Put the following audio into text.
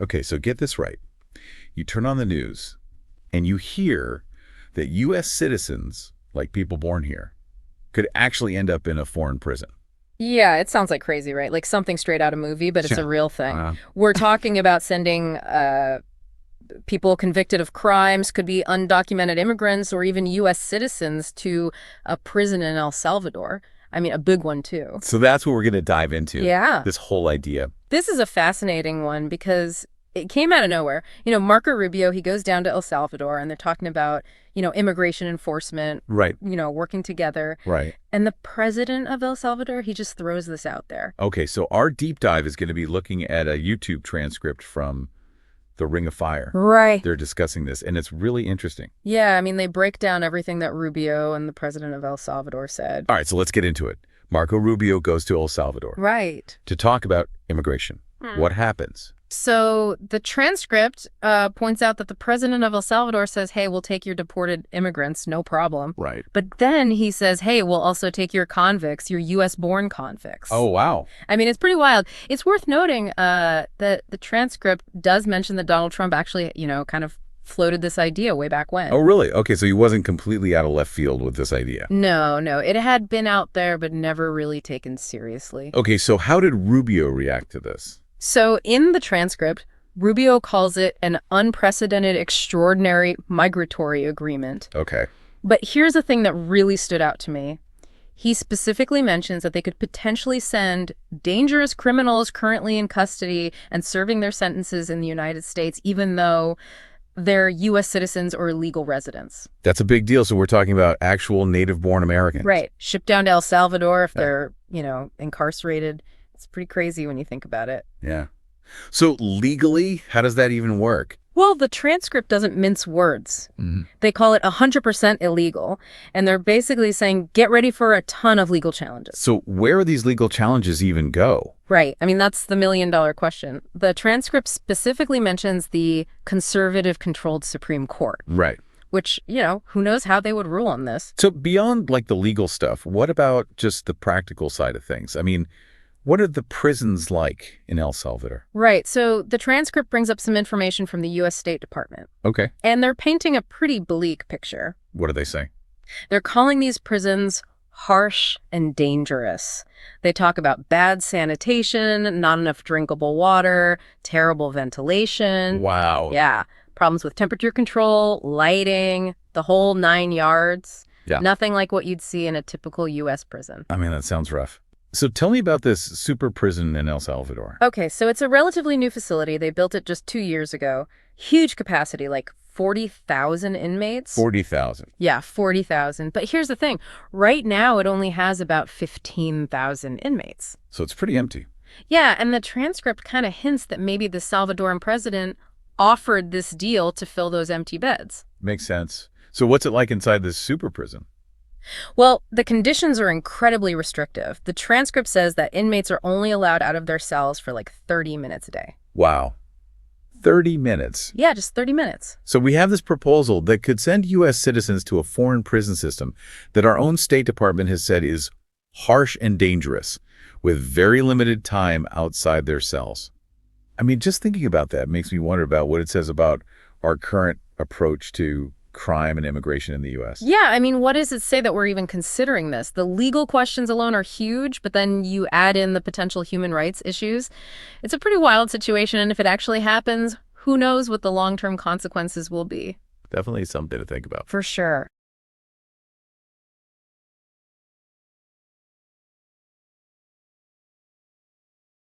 Okay, so get this right. You turn on the news and you hear that U.S. citizens, like people born here, could actually end up in a foreign prison. Yeah, it sounds like crazy, right? Like something straight out of a movie, but it's Yeah. a real thing. Uh, We're talking about sending people convicted of crimes, could be undocumented immigrants or even U.S. citizens to a prison in El Salvador. I mean, a big one, too. so that's what we're going to dive into, Yeah. this whole idea. This is a fascinating one because it came out of nowhere. Marco Rubio, he goes down to El Salvador and they're talking about, immigration enforcement, Right, working together. right. And the president of El Salvador, he just throws this out there. Okay, so our deep dive is going to be looking at a YouTube transcript from the Ring of Fire. Right. They're discussing this, and it's really interesting. Yeah, I mean, they break down everything that Rubio and the president of El Salvador said. All right, so let's get into it. Marco Rubio goes to El Salvador Right. to talk about immigration. What happens? So the transcript points out that the president of El Salvador says, hey, we'll take your deported immigrants, no problem. Right. But then he says, hey, we'll also take your convicts, your U.S.-born convicts. Oh, wow. I mean, it's pretty wild. It's worth noting that the transcript does mention that Donald Trump actually, kind of floated this idea way back when. Oh, really? Okay, so he wasn't completely out of left field with this idea. No. It had been out there, but never really taken seriously. Okay, so how did Rubio react to this? So in the transcript, Rubio calls it an unprecedented, extraordinary migratory agreement. Okay. But here's the thing that really stood out to me. He specifically mentions that they could potentially send dangerous criminals currently in custody and serving their sentences in the United States, even though they're U.S. citizens or legal residents. That's a big deal. So we're talking about actual native-born Americans. Right. Shipped down to El Salvador if they're, incarcerated. It's pretty crazy when you think about it. Yeah. So legally, how does that even work? Well, the transcript doesn't mince words. They call it 100% illegal, and they're basically saying, get ready for a ton of legal challenges. So where do these legal challenges even go? Right. I mean, that's the million-dollar question. The transcript specifically mentions the conservative-controlled Supreme Court. Right. Which, who knows how they would rule on this. So beyond like the legal stuff, what about just the practical side of things? I mean, what are the prisons like in El Salvador? Right. So the transcript brings up some information from the U.S. State Department. Okay. And they're painting a pretty bleak picture. What do they say? They're calling these prisons harsh and dangerous. They talk about bad sanitation, not enough drinkable water, terrible ventilation. Wow. Yeah. Problems with temperature control, lighting, the whole 9 yards. Yeah. Nothing like what you'd see in a typical U.S. prison. I mean, that sounds rough. So tell me about this super prison in El Salvador. Okay, so it's a relatively new facility. They built it just 2 years ago. Huge capacity, like 40,000 inmates. 40,000. Yeah, 40,000. But here's the thing. Right now, it only has about 15,000 inmates. So it's pretty empty. Yeah, and the transcript kind of hints that maybe the Salvadoran president offered this deal to fill those empty beds. Makes sense. So what's it like inside this super prison? Well, the conditions are incredibly restrictive. The transcript says that inmates are only allowed out of their cells for like 30 minutes a day. Wow. 30 minutes. Yeah, just 30 minutes. So we have this proposal that could send U.S. citizens to a foreign prison system that our own State Department has said is harsh and dangerous, with very limited time outside their cells. I mean, just thinking about that makes me wonder about what it says about our current approach to crime and immigration in the U.S. Yeah, I mean, what does it say that we're even considering this? The legal questions alone are huge, but then you add in the potential human rights issues. It's a pretty wild situation, and if it actually happens, who knows what the long-term consequences will be. Definitely something to think about. For sure.